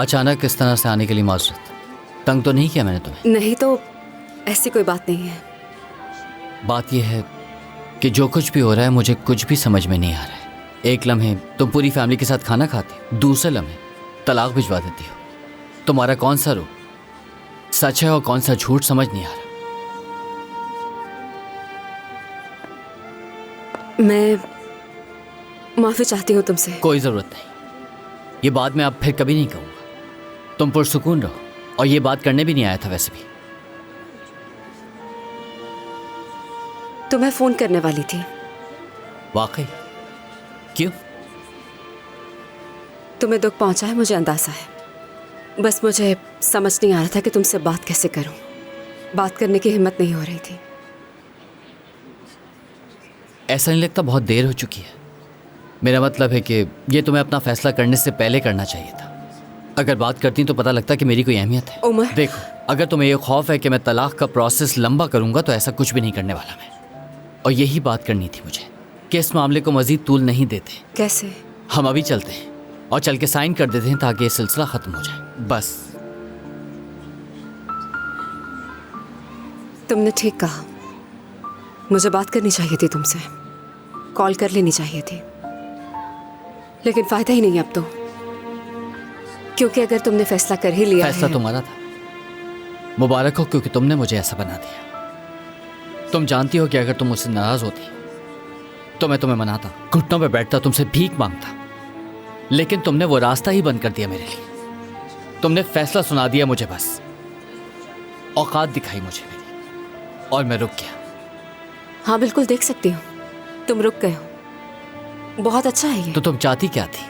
अचानक इस तरह से आने के लिए माजरत। तंग तो नहीं किया मैंने तुम्हें? नहीं तो ऐसी कोई बात नहीं है। बात यह है कि जो कुछ भी हो रहा है मुझे कुछ भी समझ में नहीं आ रहा है। एक लम्हे तुम पूरी फैमिली के साथ खाना खाती, दूसरे लम्हे तलाक भिजवा देती हो। तुम्हारा कौन सा रूप सच है और कौन सा झूठ समझ नहीं आ रहा। मैं माफी चाहती हूँ तुमसे। कोई जरूरत नहीं, ये बात मैं अब फिर कभी नहीं कहूँगा। तुम पुरसुकून रहो, और ये बात करने भी नहीं आया था वैसे भी। तुम्हें फोन करने वाली थी। वाकई? क्यों? तुम्हें दुख पहुंचा है, मुझे अंदाजा है। बस मुझे समझ नहीं आ रहा था कि तुमसे बात कैसे करूं। बात करने की हिम्मत नहीं हो रही थी। ऐसा नहीं लगता बहुत देर हो चुकी है? मेरा मतलब है कि ये तुम्हें अपना फैसला करने से पहले करना चाहिए था। अगर बात करती तो पता लगता कि मेरी कोई अहमियत है। उमर, देखो, अगर तुम्हें ये खौफ है कि मैं तलाक का प्रोसेस लंबा करूंगा तो ऐसा कुछ भी नहीं करने वाला मैं। और यही बात करनी थी मुझे कि इस मामले को मजीद तूल नहीं देते। कैसे? हम अभी चलते हैं और चल के साइन कर देते हैं ताकि ये सिलसिला खत्म हो जाए। बस। तुमने ठीक कहा, मुझे बात करनी चाहिए थी तुमसे, कॉल कर लेनी चाहिए थी। लेकिन फायदा ही नहीं अब तो, क्योंकि अगर तुमने फैसला कर ही लिया फैसला है। तुम्हारा था, मुबारक हो, क्योंकि तुमने मुझे ऐसा बना दिया। तुम जानती हो कि अगर तुम मुझसे नाराज होती तो मैं तुम्हें मनाता, घुटनों पे बैठता, तुमसे भीख मांगता। लेकिन तुमने वो रास्ता ही बंद कर दिया मेरे लिए। तुमने फैसला सुना दिया मुझे, बस औकात दिखाई मुझे मेरी, और मैं रुक गया। हाँ बिल्कुल, देख सकती हूँ तुम रुक गए हो। बहुत अच्छा है ये। तो तुम चाहती क्या थी?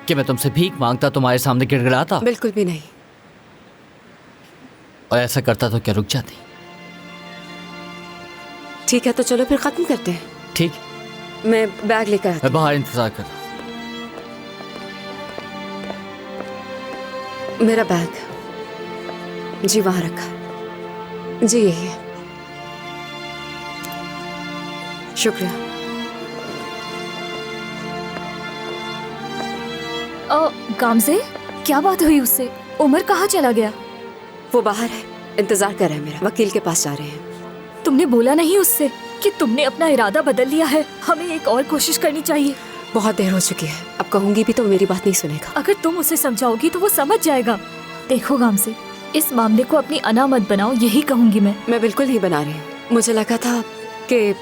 कि मैं तुमसे भीख मांगता, तुम्हारे सामने गिड़गिड़ाता? बिल्कुल भी नहीं। और ऐसा करता तो क्या रुक जाती? ठीक है, तो चलो फिर खत्म करते हैं। ठीक, मैं बैग लेकर आती मैं बाहर इंतजार कर रहा हूँ। मेरा बैग जी वहां रखा। जी यही है। शुक्रिया। गामज़े, क्या बात हुई उससे? उमर कहाँ चला गया? वो बाहर है, इंतजार कर रहा है मेरा। वकील के पास जा रहे हैं। तुमने बोला नहीं उससे कि तुमने अपना इरादा बदल लिया है? हमें एक और कोशिश करनी चाहिए। बहुत देर हो चुकी है, अब कहूंगी भी तो मेरी बात नहीं सुनेगा। अगर तुम उसे समझाओगी तो वो समझ जाएगा। देखो गामज़े, इस मामले को अपनी अना मत बनाओ, यही कहूंगी मैं बिल्कुल नहीं बना रही हूँ। मुझे लगा था कि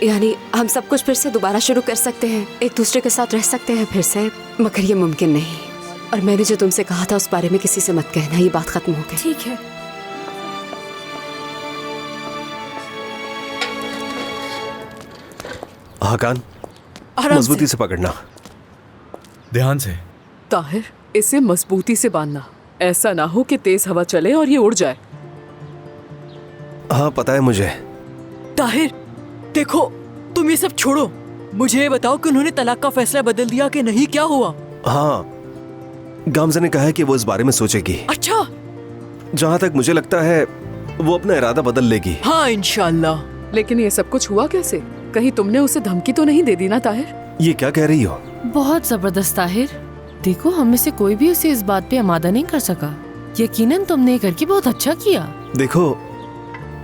यानी हम सब कुछ फिर से दोबारा शुरू कर सकते हैं, एक दूसरे के साथ रह सकते हैं फिर से, मगर ये मुमकिन नहीं। और मैंने जो तुमसे कहा था उस बारे में किसी से मत कहना, ये बात खत्म हो गई। ठीक है। हाकान, मजबूती से पकड़ना। ध्यान से। ताहिर, इसे मजबूती से बांधना, ऐसा ना हो कि तेज हवा चले और ये उड़ जाए। हाँ पता है मुझे। ताहिर देखो, तुम ये सब छोड़ो, मुझे ये बताओ कि उन्होंने तलाक का फैसला बदल दिया कि नहीं, क्या हुआ? हाँ, गामज़ा ने कहा है कि वो इस बारे में सोचेगी। अच्छा। जहाँ तक मुझे लगता है वो अपना इरादा बदल लेगी। हाँ इंशाल्लाह। लेकिन ये सब कुछ हुआ कैसे? कहीं तुमने उसे धमकी तो नहीं दे दी ना ताहिर? ये क्या कह रही हो? बहुत जबरदस्त ताहिर। देखो, हम में से कोई भी उसे इस बात पे आमादा नहीं कर सका। यकीनन तुमने ये करके बहुत अच्छा किया। देखो,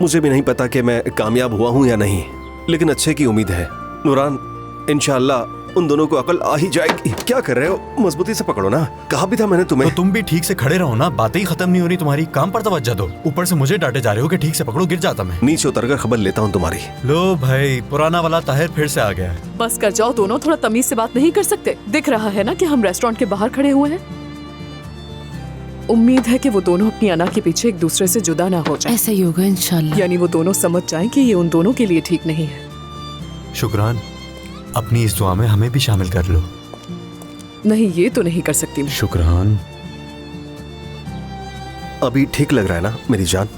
मुझे भी नहीं पता कि मैं कामयाब हुआ हूँ या नहीं, लेकिन अच्छे की उम्मीद है। नूरान, इंशाल्लाह उन दोनों को अकल आ ही जाएगी। क्या कर रहे हो? मजबूती से पकड़ो ना, कहा भी था मैंने तुम्हें। तो तुम भी ठीक से खड़े रहो ना, बातें ही खत्म नहीं हो रही तुम्हारी। काम पर तवज्जो दो। ऊपर से मुझे डांटे जा रहे हो कि ठीक से पकड़ो, गिर जाता मैं। नीचे उतरकर खबर लेता हूँ तुम्हारी। लो भाई, पुराना वाला ताहिर फिर से आ गया है। बस कर जाओ दोनों, थोड़ा तमीज से बात नहीं कर सकते? दिख रहा है ना कि हम रेस्टोरेंट के बाहर खड़े हुए हैं। उम्मीद है कि वो दोनों अपनी अना के पीछे एक दूसरे से जुदा ना हो जाए। ऐसा ही होगा इंशाल्लाह। यानी वो दोनों समझ जाएं कि ये उन दोनों के लिए ठीक नहीं है। शुक्रान, अपनी इस दुआ में हमें भी शामिल कर लो। नहीं, ये तो नहीं कर सकती मैं। शुक्रान। अभी ठीक लग रहा है ना मेरी जान?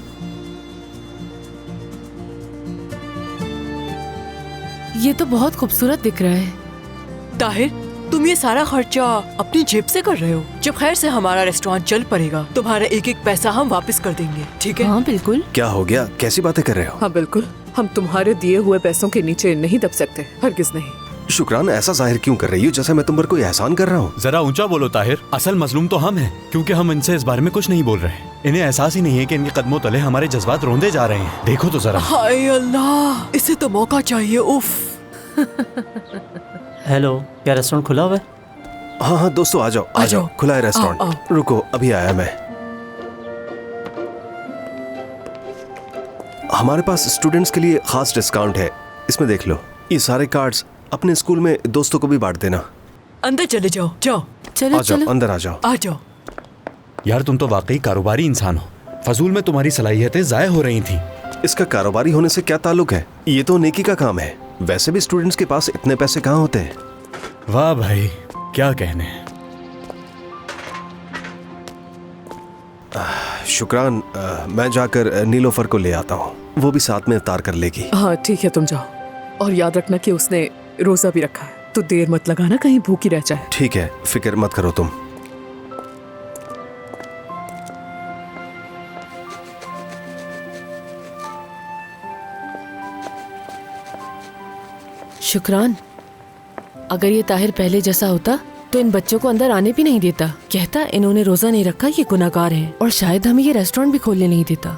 ये तो बहुत खूबसूरत दिख रहा है। ताहिर, तुम ये सारा खर्चा अपनी जेब से कर रहे हो? जब खैर से हमारा रेस्टोरेंट चल पड़ेगा, तुम्हारा एक एक पैसा हम वापस कर देंगे, ठीक है? हाँ बिल्कुल। क्या हो गया? कैसी बातें कर रहे हो? हाँ बिल्कुल, हम तुम्हारे दिए हुए पैसों के नीचे नहीं दब सकते, हरगिज नहीं। शुक्रान ऐसा जाहिर क्यों कर रही हो जैसे मैं तुम पर कोई एहसान कर रहा हूँ? जरा ऊंचा बोलो ताहिर, असल मजलूम तो हम हैं, क्योंकि हम इनसे इस बारे में कुछ नहीं बोल रहे। इन्हें एहसास ही नहीं है कि इनके कदमों तले हमारे जज्बात रोंदे जा रहे हैं। देखो तो जरा। हाय अल्लाह, इसे तो मौका चाहिए। उफ। हेलो, क्या रेस्टोरेंट खुला हुआ है? हाँ हाँ दोस्तों, आ जाओ आ जाओ, खुला है रेस्टोरेंट। रुको, अभी आया मैं। हमारे पास स्टूडेंट्स के लिए खास डिस्काउंट है, इसमें देख लो। ये सारे कार्ड्स अपने स्कूल में दोस्तों को भी बांट देना। अंदर चले जाओ, जाओ चलो आ जाओ, चलो। अंदर आ जाओ। आ जाओ। यार तुम तो वाकई कारोबारी इंसान हो। फजूल में तुम्हारी सलाहियतें जाय हो रही थी। इसका कारोबारी होने से क्या ताल्लुक है? ये तो नेकी का काम है। वैसे भी स्टूडेंट्स के पास इतने पैसे कहाँ होते हैं। वाह भाई, क्या कहने। शुक्रान, मैं जाकर नीलोफर को ले आता हूँ, वो भी साथ में इफ्तार कर लेगी। हाँ ठीक है, तुम जाओ। और याद रखना कि उसने रोजा भी रखा है, तो देर मत लगाना कहीं भूखी रह जाए। ठीक है, फिक्र मत करो तुम। शुक्रान, अगर ये ताहिर पहले जैसा होता तो इन बच्चों को अंदर आने भी नहीं देता। कहता इन्होंने रोजा नहीं रखा, ये गुनाहगार हैं, और शायद हमें ये रेस्टोरेंट भी खोलने नहीं देता।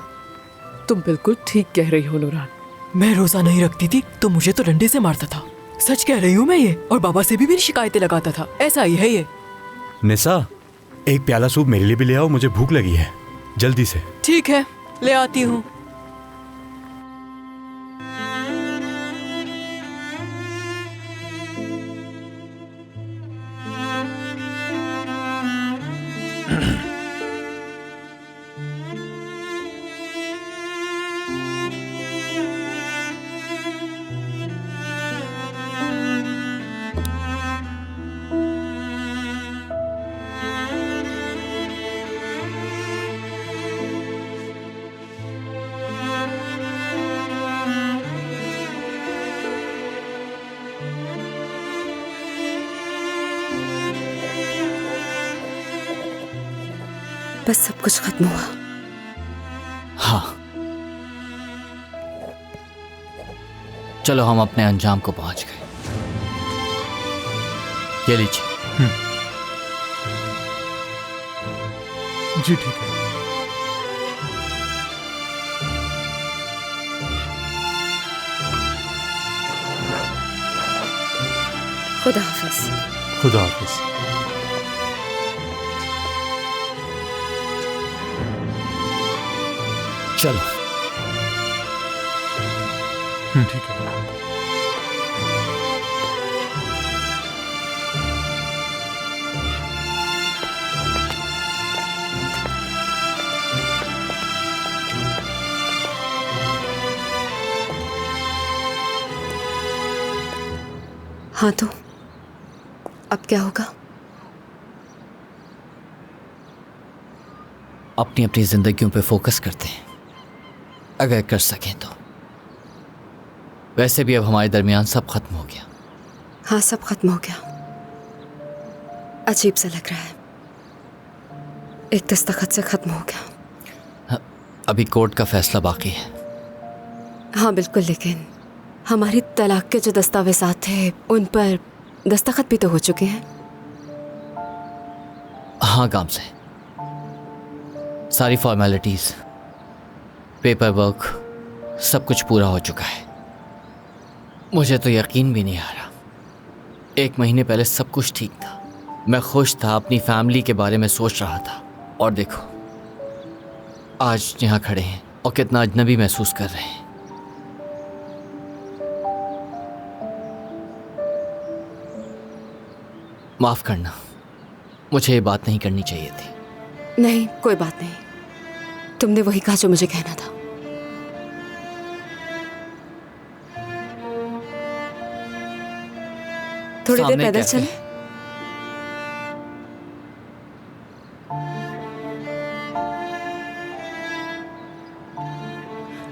तुम बिल्कुल ठीक कह रही हो नूरान। मैं रोजा नहीं रखती थी तो मुझे तो डंडे से मारता था। सच कह रही हूँ मैं ये। और बाबा से भी मेरी शिकायतें लगाता था। ऐसा ही है ये। निसा, एक प्याला सूप मेरे लिए भी ले आओ, मुझे भूख लगी है, जल्दी से। ठीक है, ले आती हूँ। बस सब कुछ खत्म हुआ। हाँ, चलो हम अपने अंजाम को पहुंच गए। ये लीजिए। जी ठीक है। खुदा हाफिज। खुदा हाफिज। चलो। ठीक है। हाँ तो अब क्या होगा? अपनी अपनी जिंदगियों पे फोकस करते हैं, अगर कर सकें तो। वैसे भी अब हमारे दरमियान सब खत्म हो गया। हाँ, सब खत्म हो गया। अजीब सा लग रहा है, एक दस्तखत से खत्म हो गया। अभी कोर्ट का फैसला बाकी है। हाँ बिल्कुल, लेकिन हमारी तलाक के जो दस्तावेजात थे उन पर दस्तखत भी तो हो चुके हैं। हाँ गाम से सारी फॉर्मेलिटीज, पेपर वर्क, सब कुछ पूरा हो चुका है। मुझे तो यकीन भी नहीं आ रहा। 1 महीने पहले सब कुछ ठीक था, मैं खुश था, अपनी फैमिली के बारे में सोच रहा था, और देखो आज यहाँ खड़े हैं और कितना अजनबी महसूस कर रहे हैं। माफ करना, मुझे ये बात नहीं करनी चाहिए थी। नहीं, कोई बात नहीं। तुमने वही कहा जो मुझे कहना था। थोड़ी देर सामने पैदल कैफे चले।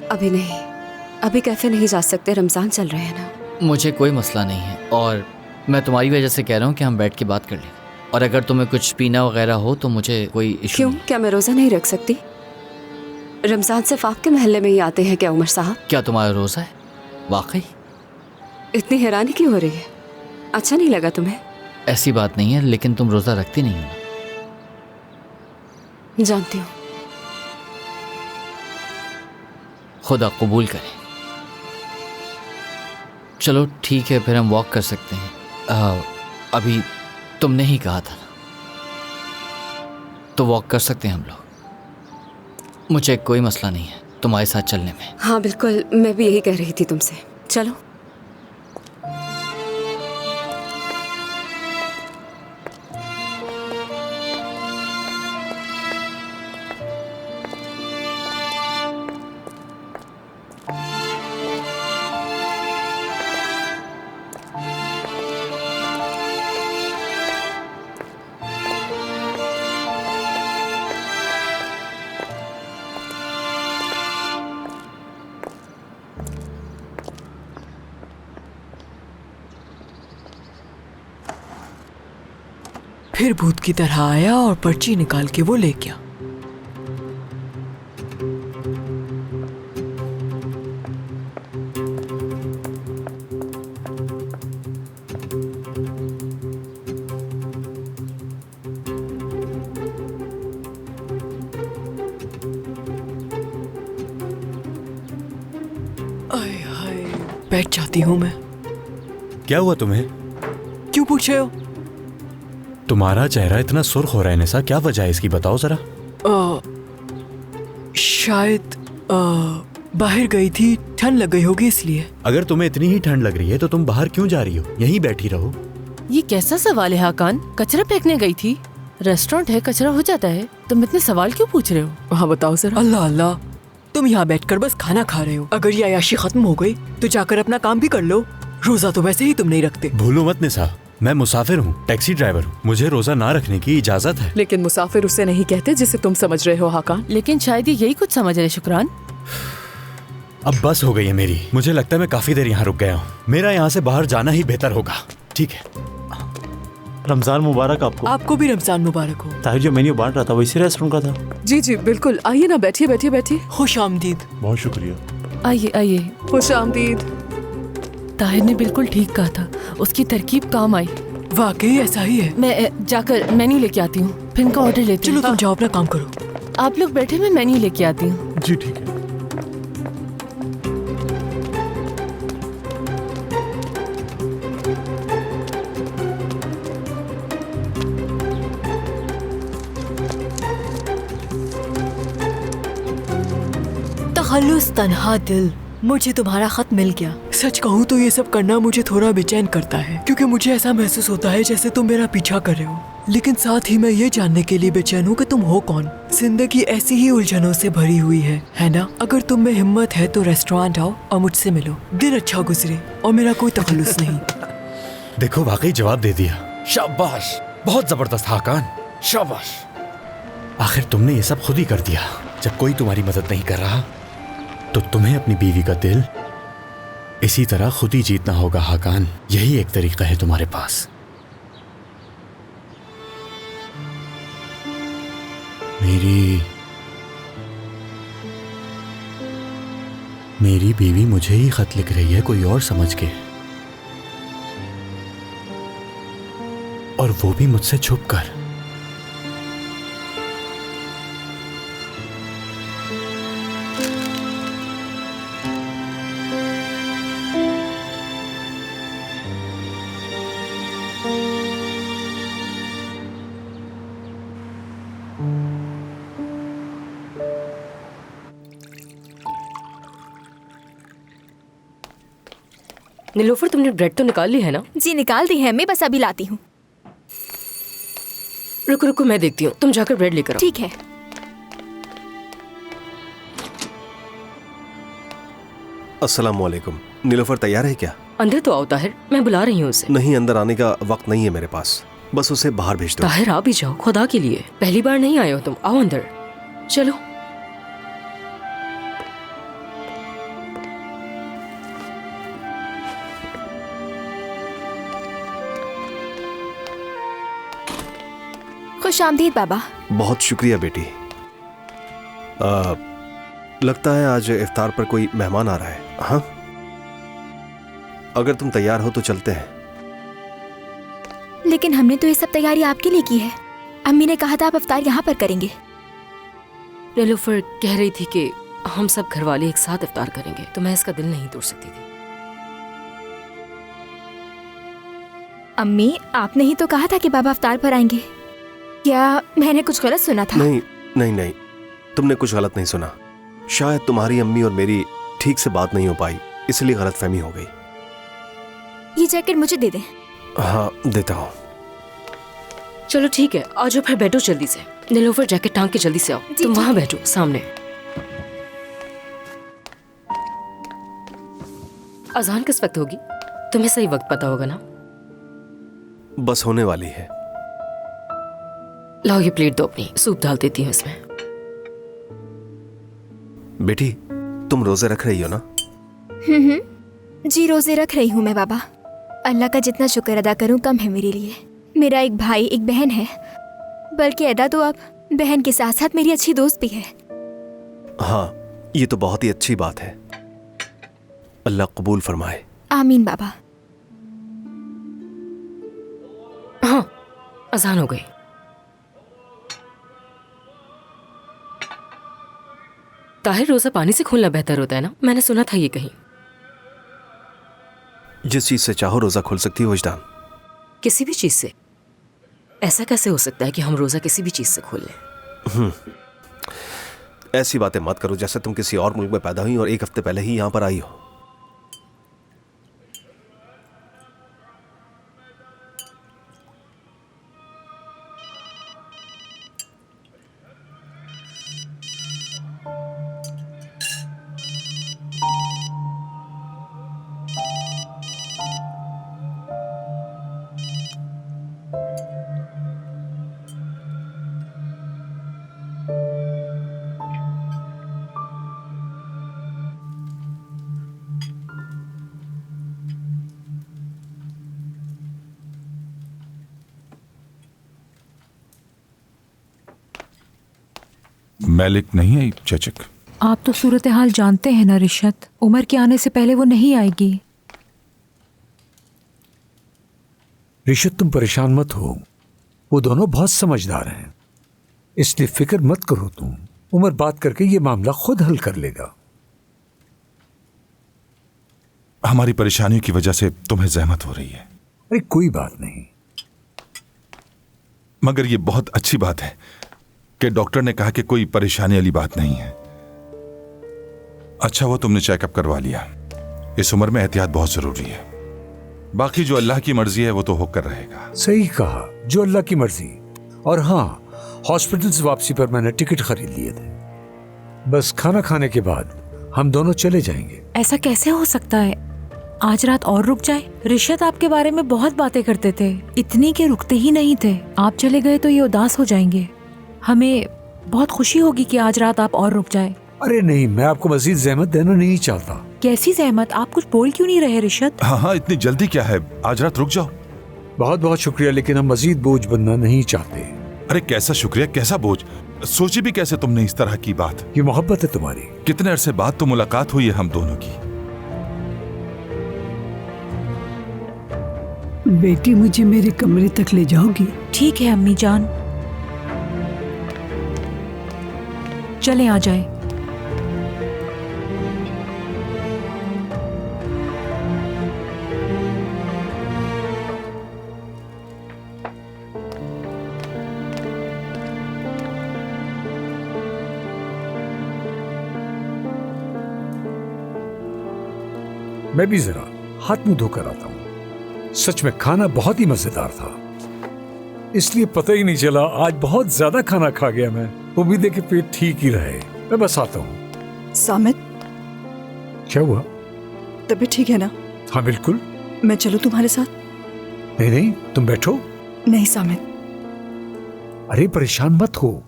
अभी नहीं, अभी कैफे नहीं जा सकते, रमजान चल रहे हैं ना। मुझे कोई मसला नहीं है, और मैं तुम्हारी वजह से कह रहा हूँ कि हम बैठ के बात कर लें। और अगर तुम्हें कुछ पीना वगैरह हो तो मुझे कोई इशू क्यों, नहीं। क्या मैं रोजा नहीं रख सकती? रमजान सिर्फ आपके महल्ले में ही आते हैं क्या उमर साहब? क्या तुम्हारा रोज़ा है वाकई? इतनी हैरानी क्यों हो रही है? अच्छा नहीं लगा तुम्हें? ऐसी बात नहीं है, लेकिन तुम रोज़ा रखती नहीं हो ना। जानती हूँ। खुदा कबूल करे। चलो ठीक है, फिर हम वॉक कर सकते हैं। अभी तुमने ही कहा था ना, तो वॉक कर सकते हैं हम लोग। मुझे कोई मसला नहीं है तुम्हारे साथ चलने में। हाँ बिल्कुल, मैं भी यही कह रही थी तुमसे। चलो। फिर भूत की तरह आया और पर्ची निकाल के वो ले गया। आय हाय, बैठ जाती हूँ मैं। क्या हुआ तुम्हें? क्यों पूछ रहे हो? तुम्हारा चेहरा इतना सुर्ख हो रहा है निसा, क्या वजह है इसकी, बताओ जरा। शायद बाहर गई थी, ठंड लग गई होगी इसलिए। अगर तुम्हें इतनी ही ठंड लग रही है तो तुम बाहर क्यों जा रही हो? यहीं बैठी रहो। ये कैसा सवाल है हाकान? कचरा फेंकने गई थी? रेस्टोरेंट है, कचरा हो जाता है। तुम इतने सवाल क्यों पूछ रहे हो? हाँ बताओ जरा। अल्लाह अल्लाह, तुम यहाँ बैठकर बस खाना खा रहे हो। अगर ये अयाशी खत्म हो गई तो जाकर अपना काम भी कर लो। रोजा तो वैसे ही तुम नहीं रखते। भूलो मत निसा, मैं मुसाफिर हूँ, टैक्सी ड्राइवर हूँ, मुझे रोजा ना रखने की इजाजत है। लेकिन मुसाफिर उसे नहीं कहते जिसे तुम समझ रहे हो हाकान। लेकिन शायद ये यही कुछ समझ रहे शुक्रान। अब बस हो गई है मेरी, मुझे लगता है मैं काफी देर यहाँ रुक गया हूँ। मेरा यहाँ से बाहर जाना ही बेहतर होगा। ठीक है। रमजान मुबारक आपको। आपको भी रमजान मुबारक हो। ताहिर जो मेन्यू बांट रहा था वो इसी रेस्टोरेंट का था। जी जी बिल्कुल, आइए ना, बैठिए बैठिए बैठिए। खुश आमदीद। बहुत शुक्रिया। आइए आइए। खुश आमदीद। ताहिर ने बिल्कुल ठीक कहा था, उसकी तरकीब काम आई। वाकई ऐसा ही है। मैं जाकर मेन्यू लेके आती हूँ, फिर इनका ऑर्डर लेती हूँ। चलो तुम जाओ अपना काम करो। आप लोग बैठे, मैं मेन्यू लेके आती हूँ। जी ठीक है। तखल्लुस तन्हा दिल, मुझे तुम्हारा खत मिल गया। सच कहूँ तो ये सब करना मुझे थोड़ा बेचैन करता है, क्योंकि मुझे ऐसा महसूस होता है जैसे तुम मेरा पीछा कर रहे हो। लेकिन साथ ही मैं ये जानने के लिए बेचैन हूँ कि तुम हो कौन। जिंदगी ऐसी ही उलझनों से भरी हुई है ना? अगर तुम में हिम्मत है तो रेस्टोरेंट आओ और मुझसे मिलो। दिन अच्छा गुजरे और मेरा कोई तखल्लुस नहीं। देखो वाकई जवाब दे दिया, शाबाश, बहुत जबरदस्त हाकान, शाबाश। आखिर तुमने ये सब खुद ही कर दिया। जब कोई तुम्हारी मदद नहीं कर रहा तो तुम्हें अपनी बीवी का दिल इसी तरह खुद ही जीतना होगा हाकान। यही एक तरीका है तुम्हारे पास। मेरी बीवी मुझे ही खत लिख रही है कोई और समझ के, और वो भी मुझसे छुप कर। नीलोफर, तुमने ब्रेड तो निकाल ली है ना? जी निकाल दी है, मैं बस अभी लाती हूँ। रुको रुको, मैं देखती हूँ, तुम जाकर ब्रेड लेकर आओ। ठीक है। अस्सलाम वालेकुम। नीलोफर तैयार है क्या? अंदर तो आओ ताहिर, मैं बुला रही हूँ उसे। नहीं, अंदर आने का वक्त नहीं है मेरे पास, बस उसे बाहर भेज दो। ताहिर आ भी जाओ, खुदा के लिए, पहली बार नहीं आए हो तुम, आओ अंदर चलो। खुश आमदीद बाबा। बहुत शुक्रिया बेटी। लगता है आज इफ्तार पर कोई मेहमान आ रहा है। हाँ, अगर तुम तैयार हो तो चलते हैं। लेकिन हमने तो ये सब तैयारी आपके लिए की है। अम्मी ने कहा था आप इफ्तार यहाँ पर करेंगे। निलोफर कह रही थी कि हम सब घर वाले एक साथ इफ्तार करेंगे, तो मैं इसका दिल नहीं तोड़ सकती थी। अम्मी, आपने ही तो कहा था कि बाबा इफ्तार पर आएंगे। क्या मैंने कुछ गलत सुना था? नहीं नहीं नहीं, तुमने कुछ गलत नहीं सुना। शायद तुम्हारी अम्मी और मेरी ठीक से बात नहीं हो पाई, इसलिए गलतफहमी हो गई। ये जैकेट मुझे दे दें। हाँ देता हूँ। चलो ठीक है, आ जाओ फिर बैठो जल्दी से। निलोफर जैकेट टांग के जल्दी से आओ। तुम वहां बैठो सामने। अजान किस वक्त होगी? तुम्हें सही वक्त पता होगा ना? बस होने वाली है। लाओ ये प्लेट दो अपनी, सूप डाल देती हूँ इसमें। बेटी, तुम रोजे रख रही हो ना? जी रोजे रख रही हूँ मैं बाबा। अल्लाह का जितना शुक्र अदा करूँ कम है मेरे लिए। मेरा एक भाई एक बहन है, बल्कि अदा तो अब बहन के साथ साथ मेरी अच्छी दोस्त भी है। हाँ, ये तो बहुत ही अच्छी बात है। अल्लाह कबूल फरमाए। आमीन बाबा। हाँ, अजान हो गई। ताहिर, रोजा पानी से खोलना बेहतर होता है ना? मैंने सुना था ये कहीं। जिस चीज से चाहो रोजा खोल सकती हो वजदान। किसी भी चीज से? ऐसा कैसे हो सकता है कि हम रोजा किसी भी चीज से खोल लें? ऐसी बातें मत करो जैसे तुम किसी और मुल्क में पैदा हुई और एक हफ्ते पहले ही यहां पर आई हो। मैलिक नहीं आई चचक? आप तो सूरत हाल जानते हैं ना रिशत, उमर के आने से पहले वो नहीं आएगी। रिशत, तुम परेशान मत हो, वो दोनों बहुत समझदार हैं, इसलिए फिक्र मत करो तुम। उमर बात करके ये मामला खुद हल कर लेगा। हमारी परेशानियों की वजह से तुम्हें जहमत हो रही है। अरे कोई बात नहीं। मगर ये बहुत अच्छी बात है कि डॉक्टर ने कहा कि कोई परेशानी वाली बात नहीं है। अच्छा हुआ तुमने चेकअप करवा लिया। इस उम्र में एहतियात बहुत जरूरी है। बाकी जो अल्लाह की मर्जी है वो तो होकर रहेगा। सही कहा, जो अल्लाह की मर्जी। और हाँ, हॉस्पिटल से वापसी पर मैंने टिकट खरीद लिए थे। बस खाना खाने के बाद हम दोनों चले जाएंगे। ऐसा कैसे हो सकता है? आज रात और रुक जाए। रिशत आपके बारे में बहुत बातें करते थे, इतनी के रुकते ही नहीं थे। आप चले गए तो ये उदास हो जाएंगे। हमें बहुत खुशी होगी कि आज रात आप और रुक जाए। अरे नहीं, मैं आपको मजीद जहमत देना नहीं चाहता। कैसी जहमत? आप कुछ बोल क्यों नहीं रहे रिशत? हाँ, इतनी जल्दी क्या है? आज रात रुक जाओ। बहुत बहुत शुक्रिया, लेकिन हम मजीद बोझ बनना नहीं चाहते। अरे कैसा शुक्रिया, कैसा बोझ? सोची भी कैसे तुमने इस तरह की बात? ये मोहब्बत है तुम्हारी। कितने अरसे बाद तो मुलाकात हुई है हम दोनों की। बेटी, मुझे मेरे कमरे तक ले जाओगी? ठीक है अम्मी जान, चले आ जाए। मैं भी जरा हाथ मुंह धोकर आता हूँ। सच में खाना बहुत ही मजेदार था, इसलिए पता ही नहीं चला। आज बहुत ज्यादा खाना खा गया मैं। उम्मीद है कि पेट ठीक ही रहे। मैं बस आता हूँ। सामित, क्या हुआ? तबीयत ठीक है ना? हाँ बिल्कुल। मैं चलूं तुम्हारे साथ? नहीं नहीं, तुम बैठो। नहीं सामित। अरे परेशान मत हो।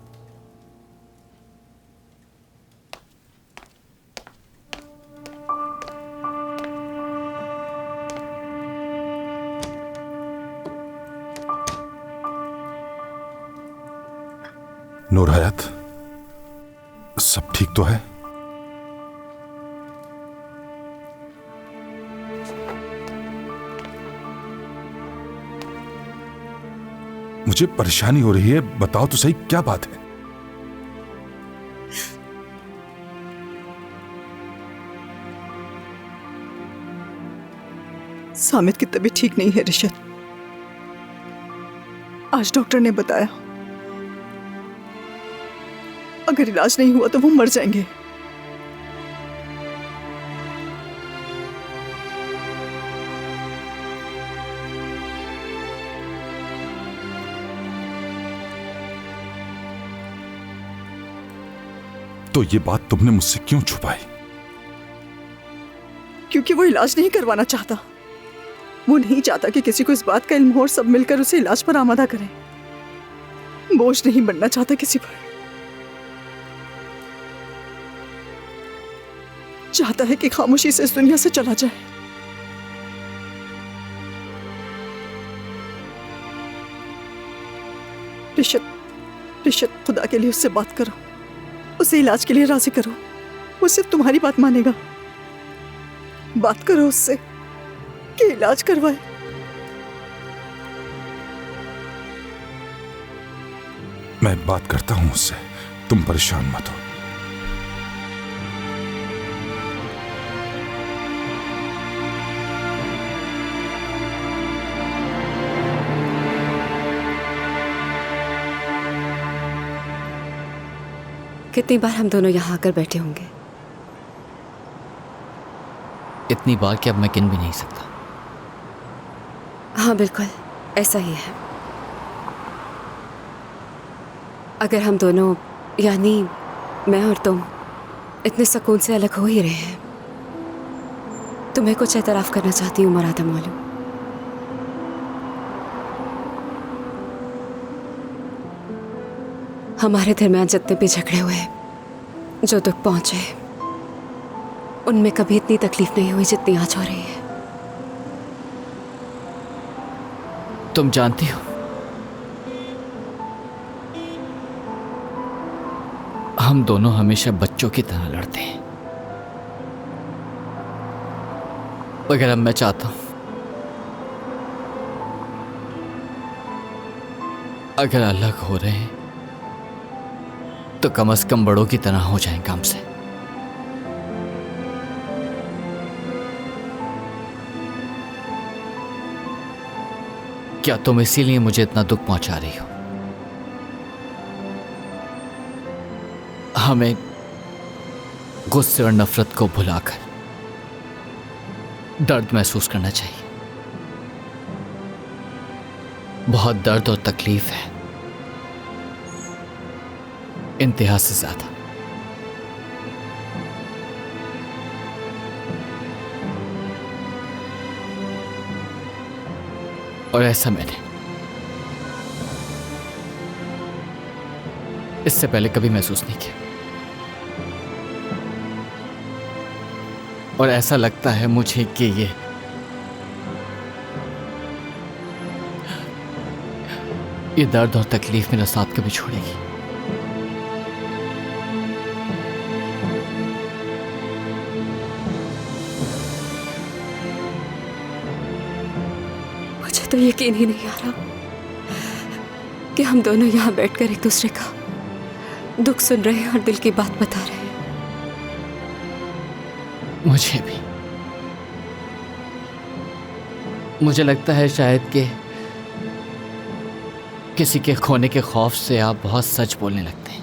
नूर हयात, सब ठीक तो है? मुझे परेशानी हो रही है, बताओ तो सही क्या बात है। सामित की तबीयत ठीक नहीं है रिशत। आज डॉक्टर ने बताया अगर इलाज नहीं हुआ तो वो मर जाएंगे। तो ये बात तुमने मुझसे क्यों छुपाई? क्योंकि वो इलाज नहीं करवाना चाहता। वो नहीं चाहता कि किसी को इस बात का इल्म हो और सब मिलकर उसे इलाज पर आमादा करें। बोझ नहीं बनना चाहता किसी पर। चाहता है कि खामोशी से इस दुनिया से चला जाए। रिशत, खुदा के लिए उससे बात करो, उसे इलाज के लिए राजी करो। वो सिर्फ तुम्हारी बात मानेगा। बात करो उससे कि इलाज करवाए। मैं बात करता हूं उससे, तुम परेशान मत हो। कितनी बार हम दोनों यहाँ आकर बैठे होंगे? इतनी बार कि अब मैं गिन भी नहीं सकता। हाँ बिल्कुल ऐसा ही है। अगर हम दोनों यानी मैं और तुम इतने सुकून से अलग हो ही रहे हैं तो मैं कुछ एतराफ़ करना चाहती हूँ मुरादा मौलू। हमारे दरमियान जितने भी झगड़े हुए, जो दुख पहुंचे, उनमें कभी इतनी तकलीफ नहीं हुई जितनी आज हो रही है। तुम जानती हो हम दोनों हमेशा बच्चों की तरह लड़ते हैं। अगर अब मैं चाहता हूं, अगर अलग हो रहे हैं तो कम से कम बड़ों की तरह हो जाएं काम से। क्या तुम इसीलिए मुझे इतना दुख पहुंचा रही हो? हमें गुस्से और नफरत को भुलाकर दर्द महसूस करना चाहिए। बहुत दर्द और तकलीफ है, इंतहा से ज्यादा। और ऐसा मैंने इससे पहले कभी महसूस नहीं किया। और ऐसा लगता है मुझे कि ये दर्द और तकलीफ मेरा साथ कभी छोड़ेगी। मुझे तो यकीन ही नहीं आ रहा कि हम दोनों यहाँ बैठकर एक दूसरे का दुख सुन रहे हैं और दिल की बात बता रहे हैं। मुझे भी। मुझे लगता है शायद कि किसी के खोने के खौफ से आप बहुत सच बोलने लगते हैं।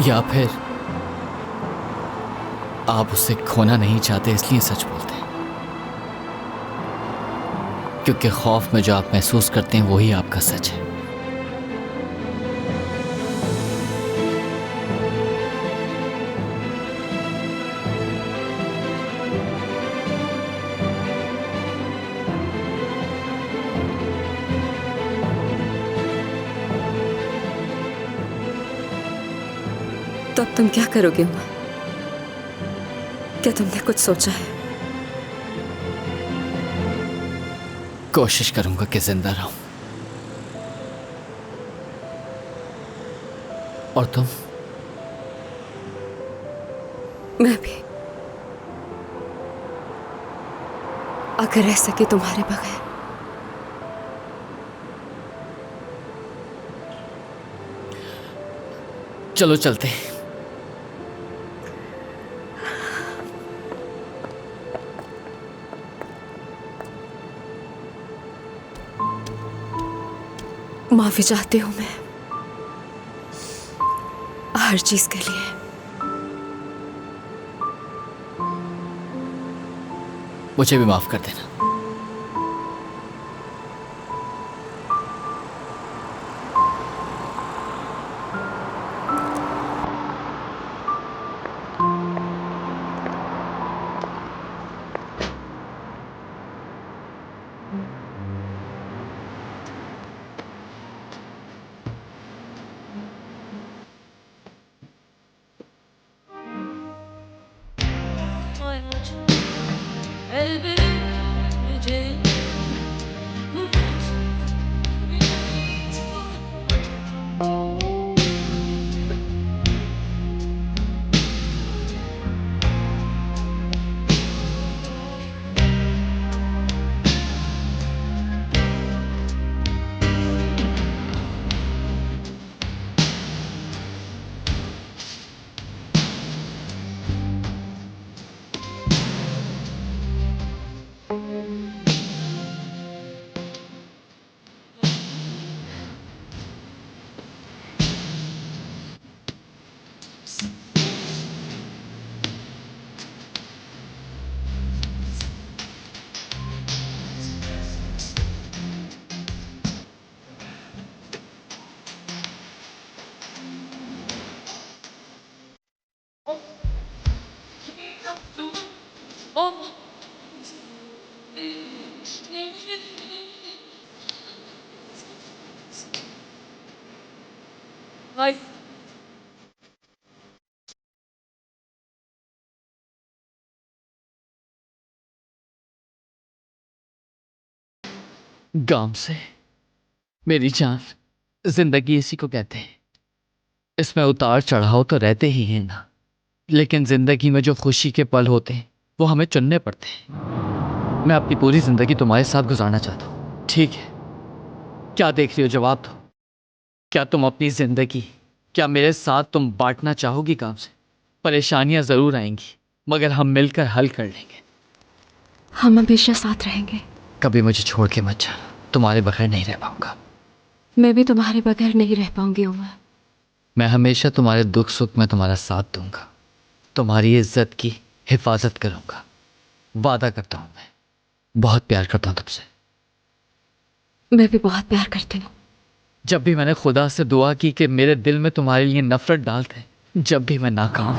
या फिर आप उसे खोना नहीं चाहते इसलिए सच बोलते हैं, क्योंकि खौफ में जो आप महसूस करते हैं वही आपका सच है। तो अब तुम क्या करोगे उमा? क्या तुमने कुछ सोचा है? कोशिश करूंगा कि जिंदा रहूं। और मैं भी अगर रह सके तुम्हारे बगैर। चलो चलते हैं। माफी चाहती हूं मैं हर चीज के लिए। मुझे भी माफ कर देना। गांव से मेरी जान, जिंदगी इसी को कहते हैं। इसमें उतार चढ़ाव तो रहते ही हैं ना, लेकिन जिंदगी में जो खुशी के पल होते हैं वो हमें चुनने पड़ते हैं। मैं अपनी पूरी जिंदगी तुम्हारे साथ गुजारना चाहता हूँ, ठीक है? क्या देख रही हो, जवाब दो। क्या तुम अपनी जिंदगी, क्या मेरे साथ तुम बांटना चाहोगी काम से? परेशानियां जरूर आएंगी मगर हम मिलकर हल कर लेंगे। हम हमेशा साथ रहेंगे। कभी मुझे छोड़ के मत जाना, तुम्हारे बगैर नहीं रह पाऊंगा। मैं भी तुम्हारे बगैर नहीं रह पाऊंगी उमर। मैं हमेशा तुम्हारे दुख सुख में तुम्हारा साथ दूंगा, तुम्हारी इज्जत की हिफाजत करूंगा, वादा करता हूं। मैं बहुत प्यार करता हूं तुमसे। मैं भी बहुत प्यार करती हूँ। जब भी मैंने खुदा से दुआ की कि मेरे दिल में तुम्हारे लिए नफरत डाल दे, जब भी मैं नाकाम